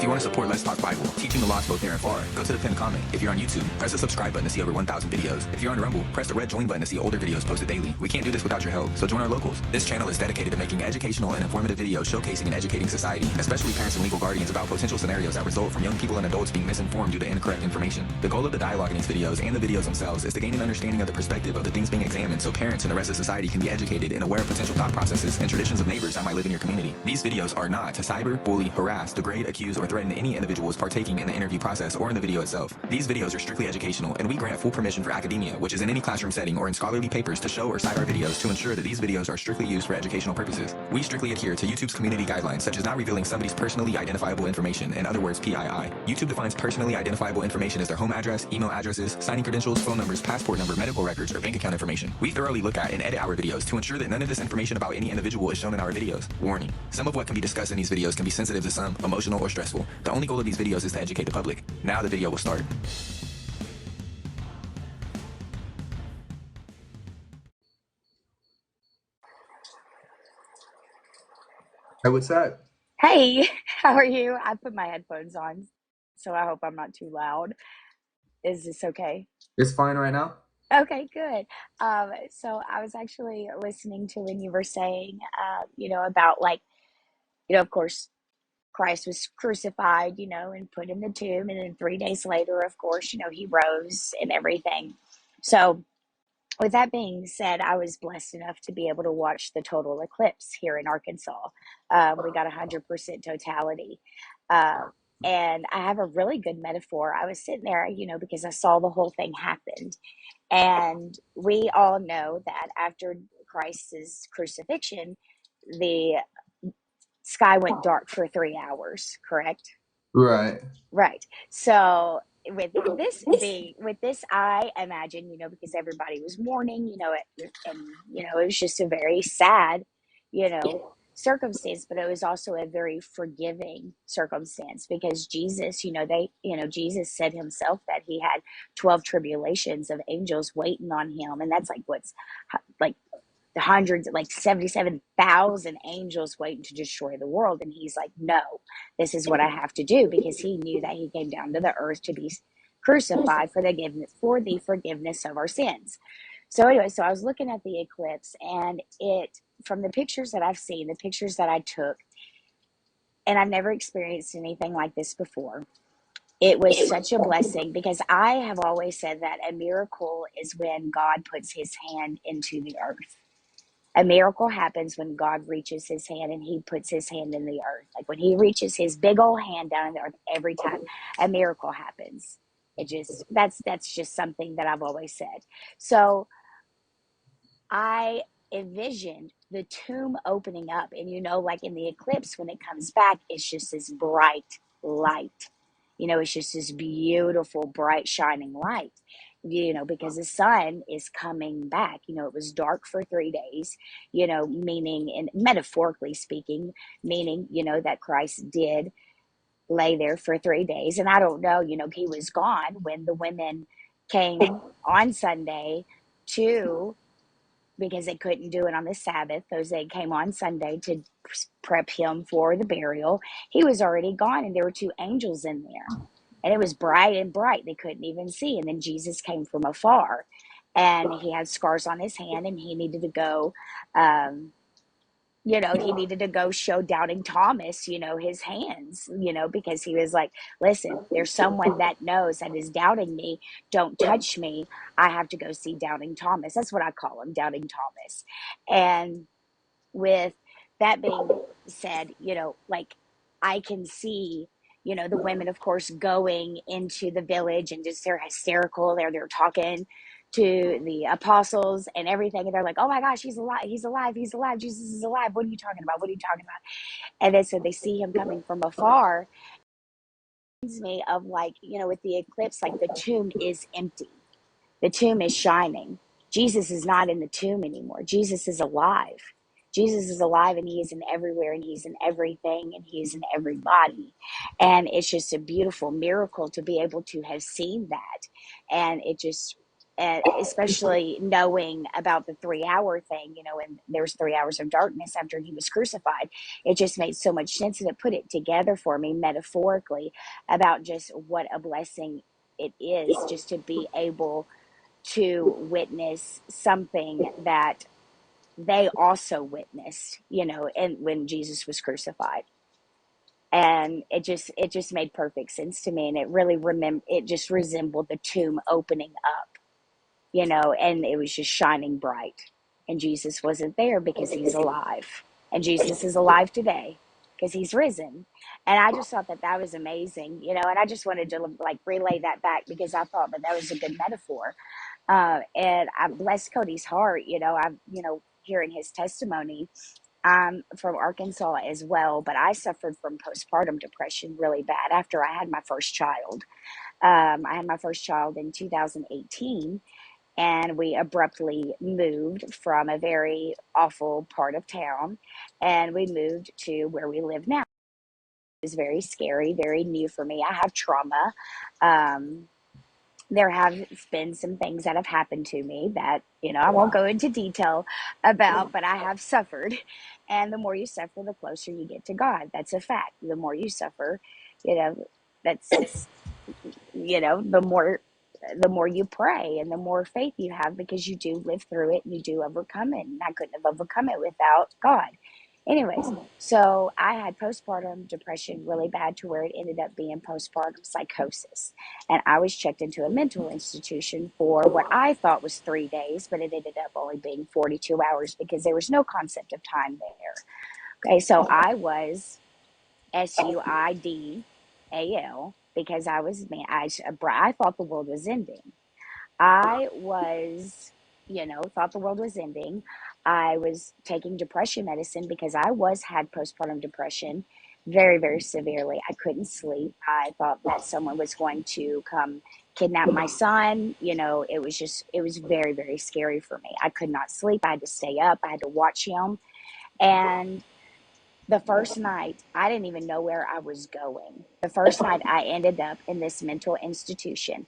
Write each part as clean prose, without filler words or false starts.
you want to support Let's Talk Bible, teaching the lost both near and far, go to the pinned comment. If you're on YouTube, press the subscribe button to see over 1,000 videos. If you're on Rumble, press the red join button to see older videos posted daily. We can't do this without your help, so join our locals. This channel is dedicated to making educational and informative videos showcasing and educating society, especially parents and legal guardians, about potential scenarios that result from young people and adults being misinformed due to incorrect information. The goal of the dialogue in these videos and the videos themselves is to gain an understanding of the perspective of the things being examined, so parents and the rest of society can be educated and aware of potential thought processes and traditions of neighbors that might live in your community. These videos are not to cyber, bully, harass, degrade, accuse, or threaten any individuals partaking in the interview process or in the video itself. These videos are strictly educational, and we grant full permission for academia, which is in any classroom setting or in scholarly papers, to show or cite our videos to ensure that these videos are strictly used for educational purposes. We strictly adhere to YouTube's community guidelines, such as not revealing somebody's personally identifiable information, in other words, PII. YouTube defines personally identifiable information as their home address, email addresses, signing credentials, phone numbers, passport number, medical records, or bank account information. We thoroughly look at and edit our videos to ensure that none of this information about any individual is shown in our videos. Warning: some of what can be discussed in these videos can be sensitive to some, emotional, or stressful. The only goal of these videos is to educate the public. Now the video will start. Hey, what's up? Hey, how are you? I put my headphones on, so I hope I'm not too loud. Is this okay? It's fine right now? Okay, good. So I was actually listening to when you were saying, about like, of course, Christ was crucified, and put in the tomb, and then 3 days later, of course, he rose and everything. So with that being said, I was blessed enough to be able to watch the total eclipse here in Arkansas. We got 100% totality. Uh, and I have a really good metaphor. I was sitting there, because I saw the whole thing happen. And we all know that after Christ's crucifixion, the sky went dark for 3 hours, correct? Right. Right. So with this, I imagine, because everybody was mourning, and it was just a very sad, circumstance, but it was also a very forgiving circumstance because Jesus, Jesus said himself that he had 12 tribulations of angels waiting on him, and that's like what's like the hundreds, like 77,000 angels waiting to destroy the world. And he's like, no, this is what I have to do, because he knew that he came down to the earth to be crucified for the forgiveness of our sins. So anyway, so I was looking at the eclipse, and from the pictures that I've seen, the pictures that I took, and I've never experienced anything like this before. It was such a blessing because I have always said that a miracle is when God puts his hand into the earth. A miracle happens when God reaches his hand and he puts his hand in the earth. Like when he reaches his big old hand down in the earth, every time a miracle happens. That's just something that I've always said. So I envisioned the tomb opening up, and like in the eclipse, when it comes back, it's just this bright light. It's just this beautiful, bright, shining light. Because the sun is coming back. It was dark for 3 days, meaning, and metaphorically speaking, meaning, that Christ did lay there for 3 days. And I don't know, he was gone when the women came on Sunday to, because they couldn't do it on the Sabbath. Those they came on Sunday to prep him for the burial. He was already gone, and there were two angels in there. And it was bright and bright. They couldn't even see. And then Jesus came from afar, and he had scars on his hand, and he needed to go, he needed to go show doubting Thomas, his hands, because he was like, listen, there's someone that knows that is doubting me. Don't touch me. I have to go see doubting Thomas. That's what I call him, doubting Thomas. And with that being said, like I can see, the women, of course, going into the village, and just they're hysterical. They're talking to the apostles and everything, and they're like, oh my gosh, he's alive, he's alive, he's alive, Jesus is alive. What are you talking about? What are you talking about? And then so they see him coming from afar. It reminds me of, like, with the eclipse, like the tomb is empty, the tomb is shining. Jesus is not in the tomb anymore. Jesus is alive. Jesus is alive, and he is in everywhere, and he's in everything, and he is in everybody. And it's just a beautiful miracle to be able to have seen that. And it just and especially knowing about the 3 hour thing, and there's 3 hours of darkness after he was crucified. It just made so much sense, and it put it together for me metaphorically about just what a blessing it is just to be able to witness something that they also witnessed, and when Jesus was crucified. And it just made perfect sense to me, and it just resembled the tomb opening up, and it was just shining bright. And Jesus wasn't there because he's alive. And Jesus is alive today because he's risen. And I just thought that that was amazing, and I just wanted to like relay that back because I thought that that was a good metaphor. And I bless Cody's heart, hearing his testimony. I'm from Arkansas as well, but I suffered from postpartum depression really bad after I had my first child. I had my first child in 2018, and we abruptly moved from a very awful part of town, and we moved to where we live now. It was very scary, very new for me. I have trauma. Um, there have been some things that have happened to me that, I won't go into detail about, but I have suffered. And the more you suffer, the closer you get to God. That's a fact. The more you suffer, you know, that's the more you pray and the more faith you have, because you do live through it and you do overcome it. And I couldn't have overcome it without God. Anyways, so I had postpartum depression really bad to where it ended up being postpartum psychosis. And I was checked into a mental institution for what I thought was 3 days, but it ended up only being 42 hours because there was no concept of time there. Okay, so I was SUIDAL because I was, man, I thought the world was ending. I was, thought the world was ending. I was taking depression medicine because had postpartum depression very, very severely. I couldn't sleep. I thought that someone was going to come kidnap my son. It was very, very scary for me. I could not sleep. I had to stay up. I had to watch him. And the first night, I didn't even know where I was going. The first night I ended up in this mental institution,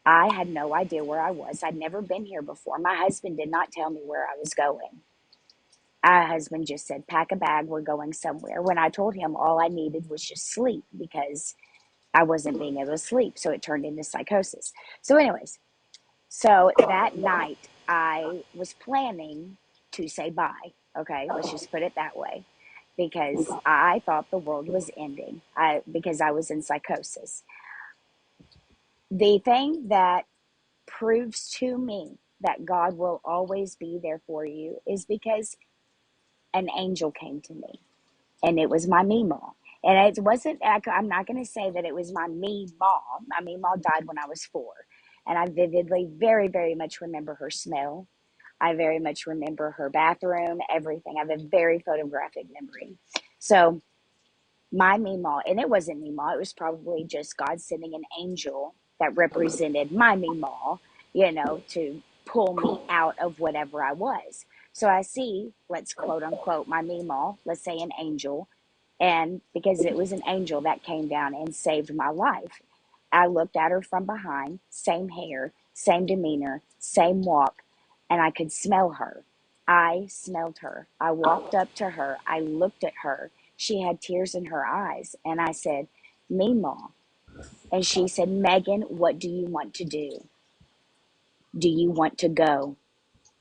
I had no idea where I was. I'd never been here before. My husband did not tell me where I was going. My husband just said, pack a bag, we're going somewhere. When I told him all I needed was just sleep because I wasn't being able to sleep. So it turned into psychosis. So, anyways, so that night I was planning to say bye. Okay, let's just put it that way. Because I thought the world was ending. Because I was in psychosis. The thing that proves to me that God will always be there for you is because an angel came to me, and it was my Meemaw. And it wasn't, I'm not going to say that it was my Meemaw. My Meemaw died when I was 4. And I vividly, very, very much remember her smell. I very much remember her bathroom, everything. I have a very photographic memory. So my Meemaw, and it wasn't Meemaw, it was probably just God sending an angel that represented my Meemaw, to pull me out of whatever I was. So I see, let's quote unquote, my Meemaw, let's say an angel, and because it was an angel that came down and saved my life. I looked at her from behind, same hair, same demeanor, same walk, and I could smell her. I smelled her. I walked up to her. I looked at her. She had tears in her eyes. And I said, Meemaw. And she said, Megan, what do you want to do? Do you want to go?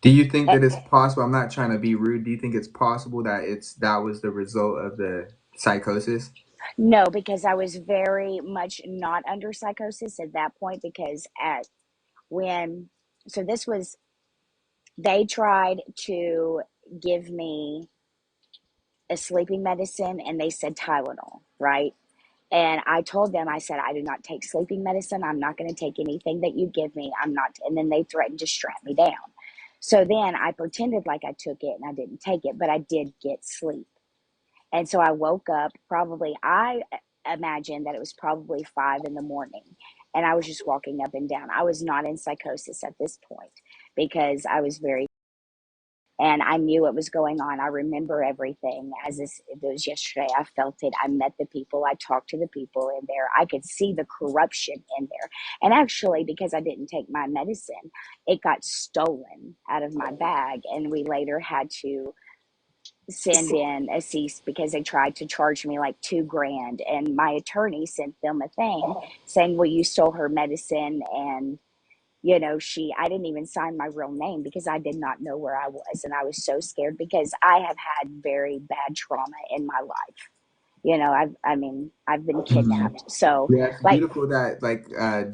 Do you think Eh, that it's possible? I'm not trying to be rude. Do you think it's possible that that was the result of the psychosis? No, because I was very much not under psychosis at that point because when, so this was, they tried to give me a sleeping medicine and they said Tylenol, right? And I told them, I said, I do not take sleeping medicine. I'm not going to take anything that you give me. I'm not. And then they threatened to strap me down. So then I pretended like I took it and I didn't take it, but I did get sleep. And so I woke up probably, I imagined that it was probably 5 in the morning. And I was just walking up and down. I was not in psychosis at this point because I was very and I knew what was going on. I remember everything as it was yesterday. I felt it. I met the people. I talked to the people in there. I could see the corruption in there. And actually, because I didn't take my medicine, it got stolen out of my bag. And we later had to send in a cease because they tried to charge me like 2 grand. And my attorney sent them a thing saying, well, you stole her medicine. And I didn't even sign my real name because I did not know where I was. And I was so scared because I have had very bad trauma in my life. I've been Mhm. kidnapped. So, Yeah, it's like, beautiful that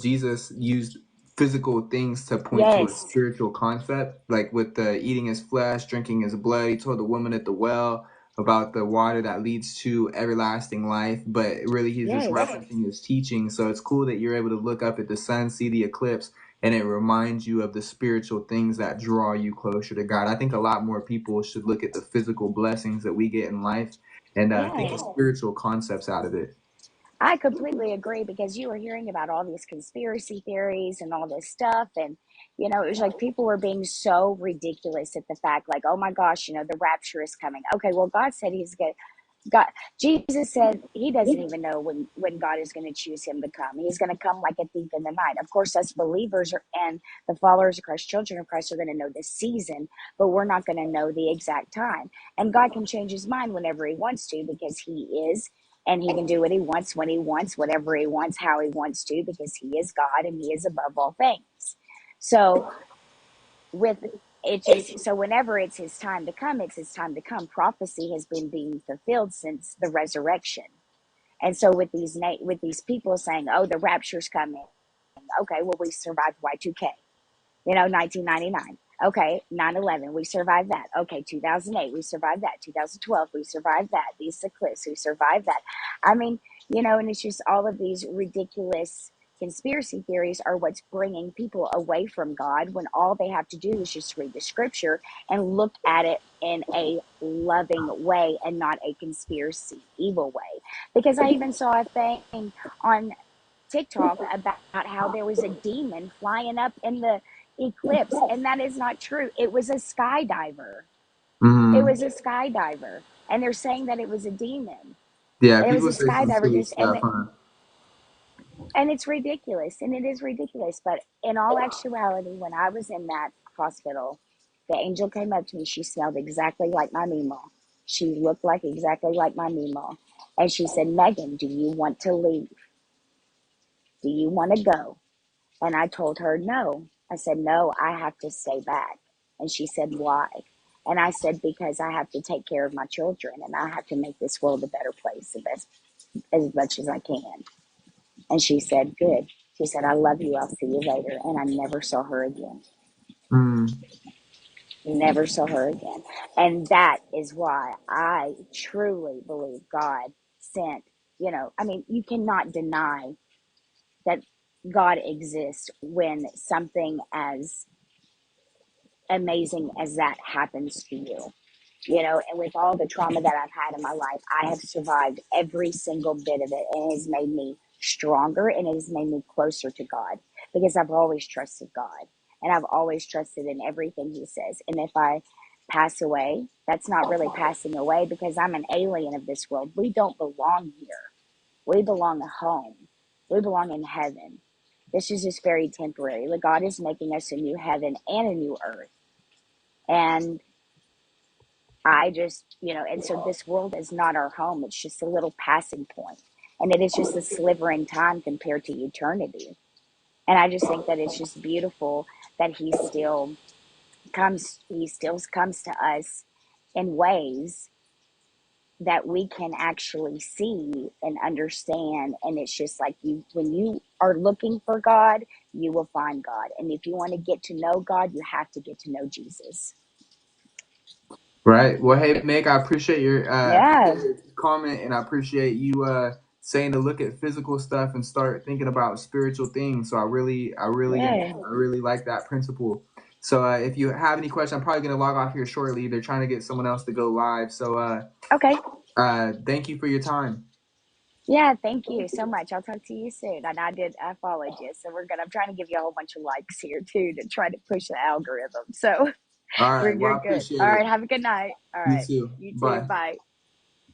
Jesus used physical things to point to a yes, spiritual concept, like with the eating his flesh, drinking his blood. He told the woman at the well about the water that leads to everlasting life, but really he's just yes. referencing his teaching. So it's cool that you're able to look up at the sun, see the eclipse, and it reminds you of the spiritual things that draw you closer to God. I think a lot more people should look at the physical blessings that we get in life and think of Yes. spiritual concepts out of it. I completely agree because you were hearing about all these conspiracy theories and all this stuff. And, it was like people were being so ridiculous at the fact, like, oh my gosh, the rapture is coming. Okay, well, God said he's going to. God, Jesus said he doesn't even know when God is going to choose him to come. He's going to come like a thief in the night. Of course, us believers and the followers of Christ, children of Christ, are going to know the season, but we're not going to know the exact time. And God can change his mind whenever he wants to because he is, and he can do what he wants, when he wants, whatever he wants, how he wants to, because he is God and he is above all things. So with so whenever it's his time to come, it's his time to come. Prophecy has been being fulfilled since the resurrection. And so with these people saying, oh, the rapture's coming. Okay, well, we survived Y2K, 1999. Okay, 9/11, we survived that. Okay, 2008, we survived that. 2012, we survived that. These eclipse, we survived that. I mean, and it's just all of these ridiculous conspiracy theories are what's bringing people away from God when all they have to do is just read the scripture and look at it in a loving way and not a conspiracy, evil way. Because I even saw a thing on TikTok about how there was a demon flying up in the eclipse, and that is not true. It was a skydiver. It Hmm. was a skydiver, and they're saying that it was a demon. Yeah, And it was people a say some skydiver, silly just stuff, huh? and it's ridiculous, and it is ridiculous. But in all actuality, when I was in that hospital, the angel came up to me. She smelled exactly like my Mima. She looked like exactly like my Mima, and she said, "Megan, do you want to leave? Do you want to go?" And I told her no. I said, no, I have to stay back. And she said, why? And I said, because I have to take care of my children and I have to make this world a better place as much as I can. And she said, good. She said, I love you. I'll see you later. And I never saw her again. Mm. Never saw her again. And that is why I truly believe God sent, you cannot deny that God exists when something as amazing as that happens to you. And with all the trauma that I've had in my life, I have survived every single bit of it, and it has made me stronger and it has made me closer to God because I've always trusted God and I've always trusted in everything He says. And if I pass away, that's not really passing away because I'm an alien of this world. We don't belong here, we belong at home, we belong in heaven. This is just very temporary. Like God is making us a new heaven and a new earth. And I just, and so this world is not our home. It's just a little passing point. And it is just a sliver in time compared to eternity. And I just think that it's just beautiful that he still comes to us in ways that we can actually see and understand. And it's just like when you are looking for God, you will find God. And if you want to get to know God, you have to get to know Jesus. Right. Well, hey, Meg, I appreciate Yeah. your comment, and I appreciate you saying to look at physical stuff and start thinking about spiritual things. So Yeah. I really like that principle. So if you have any questions, I'm probably gonna log off here shortly. They're trying to get someone else to go live. So Okay. thank you for your time. Yeah, thank you so much. I'll talk to you soon. And I followed you. So I'm trying to give you a whole bunch of likes here too to try to push the algorithm. So All right. Well, You're I good. appreciate All it. right. Have a good night. All You right. too. You too. Bye. Bye.